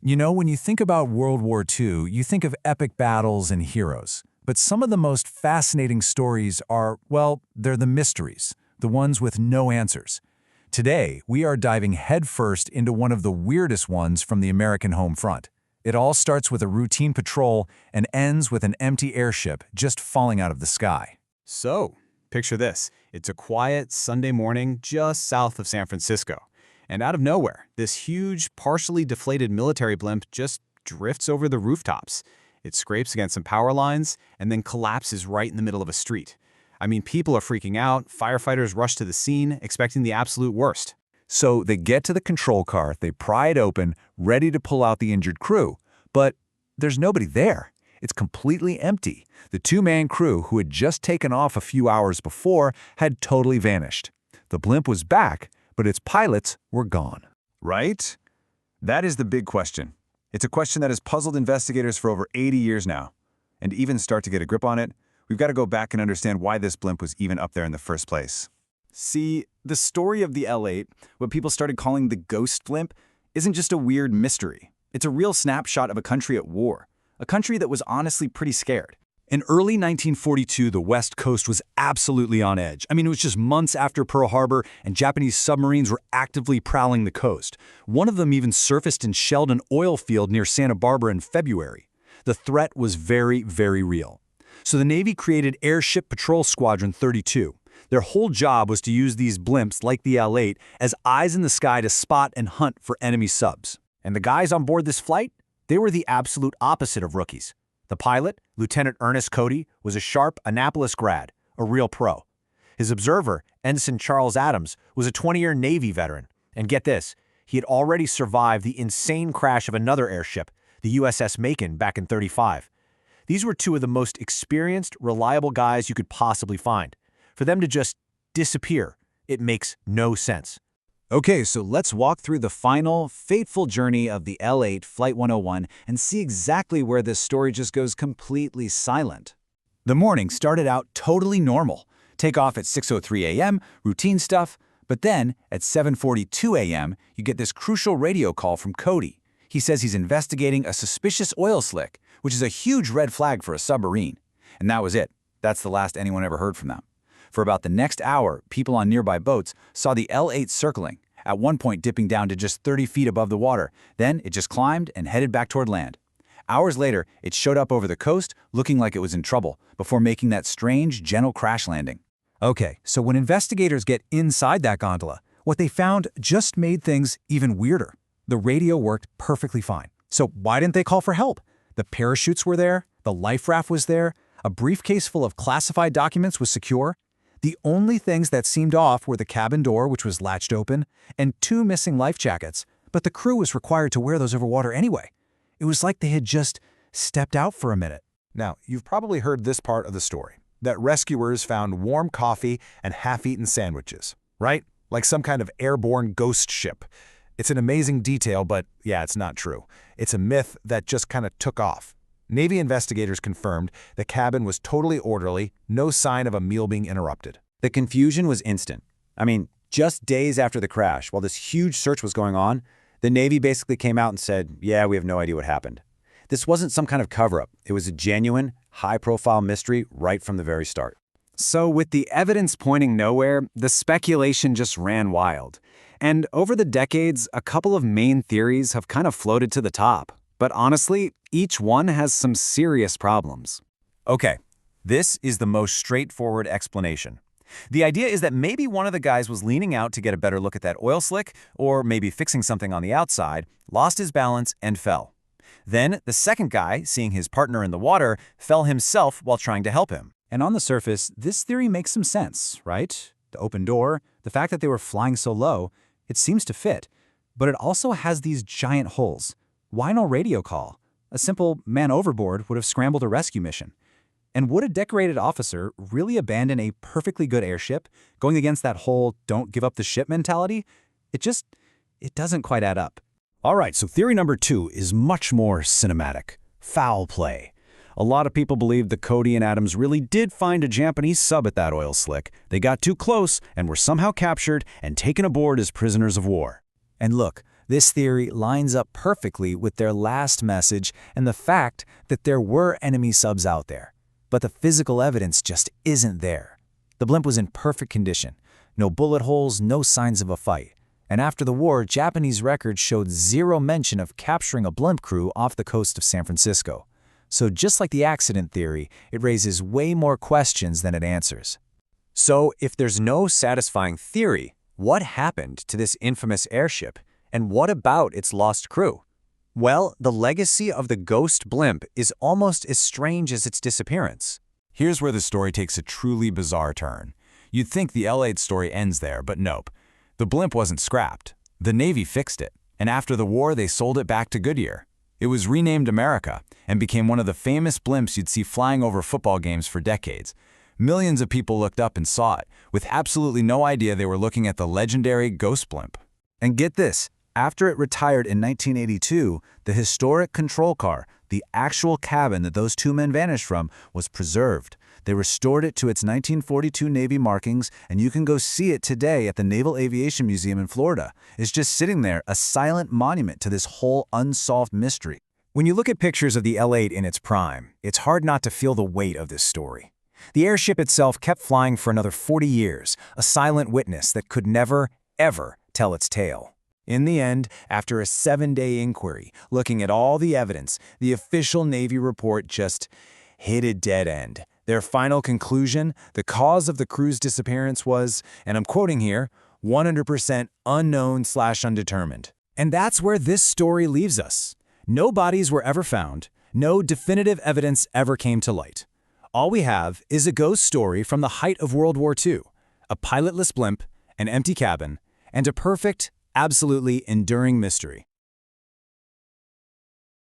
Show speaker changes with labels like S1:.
S1: You know, when you think about World War II, you think of epic battles and heroes. But some of the most fascinating stories are, well, they're the mysteries, the ones with no answers. Today, we are diving headfirst into one of the weirdest ones from the American home front. It all starts with a routine patrol and ends with an empty airship just falling out of the sky.
S2: So, picture this. It's a quiet Sunday morning just south of San Francisco. And out of nowhere, this huge, partially deflated military blimp just drifts over the rooftops. It scrapes against some power lines and then collapses right in the middle of a street. I mean, people are freaking out. Firefighters rush to the scene, expecting the absolute worst.
S1: So they get to the control car, they pry it open, ready to pull out the injured crew. But there's nobody there. It's completely empty. The two-man crew who had just taken off a few hours before had totally vanished. The blimp was back, but its pilots were gone.
S3: Right? That is the big question. It's a question that has puzzled investigators for over 80 years now. And to even start to get a grip on it, we've got to go back and understand why this blimp was even up there in the first place.
S4: See, the story of the L-8, what people started calling the ghost blimp, isn't just a weird mystery. It's a real snapshot of a country at war, a country that was honestly pretty scared.
S1: In early 1942, the West Coast was absolutely on edge. I mean, it was just months after Pearl Harbor, and Japanese submarines were actively prowling the coast. One of them even surfaced and shelled an oil field near Santa Barbara in February. The threat was very, very real. So the Navy created Airship Patrol Squadron 32. Their whole job was to use these blimps, like the L-8, as eyes in the sky to spot and hunt for enemy subs.
S5: And the guys on board this flight? They were the absolute opposite of rookies. The pilot, Lieutenant Ernest Cody, was a sharp Annapolis grad, a real pro. His observer, Ensign Charles Adams, was a 20-year Navy veteran. And get this, he had already survived the insane crash of another airship, the USS Macon, back in '35. These were two of the most experienced, reliable guys you could possibly find. For them to just disappear, it makes no sense.
S4: Okay, so let's walk through the final, fateful journey of the L-8 Flight 101 and see exactly where this story just goes completely silent.
S1: The morning started out totally normal. Takeoff at 6:03 a.m., routine stuff. But then, at 7:42 a.m., you get this crucial radio call from Cody. He says he's investigating a suspicious oil slick, which is a huge red flag for a submarine. And that was it. That's the last anyone ever heard from them. For about the next hour, people on nearby boats saw the L-8 circling, at one point dipping down to just 30 feet above the water. Then it just climbed and headed back toward land. Hours later, it showed up over the coast, looking like it was in trouble, before making that strange, gentle crash landing. Okay, so when investigators get inside that gondola, what they found just made things even weirder. The radio worked perfectly fine. So why didn't they call for help? The parachutes were there, the life raft was there, a briefcase full of classified documents was secure. The only things that seemed off were the cabin door, which was latched open, and two missing life jackets, but the crew was required to wear those over water anyway. It was like they had just stepped out for a minute.
S6: Now, you've probably heard this part of the story, that rescuers found warm coffee and half-eaten sandwiches, right? Like some kind of airborne ghost ship. It's an amazing detail, but yeah, it's not true. It's a myth that just kind of took off. Navy investigators confirmed the cabin was totally orderly, no sign of a meal being interrupted.
S4: The confusion was instant. I mean, just days after the crash, while this huge search was going on, the Navy basically came out and said, yeah, we have no idea what happened. This wasn't some kind of cover-up. It was a genuine, high-profile mystery right from the very start.
S2: So with the evidence pointing nowhere, the speculation just ran wild. And over the decades, a couple of main theories have kind of floated to the top. But honestly, each one has some serious problems.
S5: Okay, this is the most straightforward explanation. The idea is that maybe one of the guys was leaning out to get a better look at that oil slick, or maybe fixing something on the outside, lost his balance and fell. Then the second guy, seeing his partner in the water, fell himself while trying to help him.
S1: And on the surface, this theory makes some sense, right? The open door, the fact that they were flying so low, it seems to fit. But it also has these giant holes. Why no radio call? A simple man overboard would have scrambled a rescue mission. And would a decorated officer really abandon a perfectly good airship, going against that whole don't give up the ship mentality? It doesn't quite add up.
S5: All right, so theory number 2 is much more cinematic. Foul play. A lot of people believe that Cody and Adams really did find a Japanese sub at that oil slick. They got too close and were somehow captured and taken aboard as prisoners of war.
S1: And look, This theory lines up perfectly with their last message and the fact that there were enemy subs out there. But the physical evidence just isn't there. The blimp was in perfect condition. No bullet holes, no signs of a fight. And after the war, Japanese records showed zero mention of capturing a blimp crew off the coast of San Francisco. So just like the accident theory, it raises way more questions than it answers.
S4: So if there's no satisfying theory, what happened to this infamous airship? And what about its lost crew? Well, the legacy of the ghost blimp is almost as strange as its disappearance.
S1: Here's where the story takes a truly bizarre turn. You'd think the L-8 story ends there, but nope. The blimp wasn't scrapped. The Navy fixed it, and after the war they sold it back to Goodyear. It was renamed America and became one of the famous blimps you'd see flying over football games for decades. Millions of people looked up and saw it, with absolutely no idea they were looking at the legendary ghost blimp. And get this, after it retired in 1982, the historic control car, the actual cabin that those two men vanished from, was preserved. They restored it to its 1942 Navy markings, and you can go see it today at the Naval Aviation Museum in Florida. It's just sitting there, a silent monument to this whole unsolved mystery.
S5: When you look at pictures of the L-8 in its prime, it's hard not to feel the weight of this story. The airship itself kept flying for another 40 years, a silent witness that could never, ever tell its tale.
S1: In the end, after a 7-day inquiry, looking at all the evidence, the official Navy report just hit a dead end. Their final conclusion, the cause of the crew's disappearance was, and I'm quoting here, 100% unknown/undetermined. And that's where this story leaves us. No bodies were ever found, no definitive evidence ever came to light. All we have is a ghost story from the height of World War II, a pilotless blimp, an empty cabin, and a perfect, absolutely enduring mystery.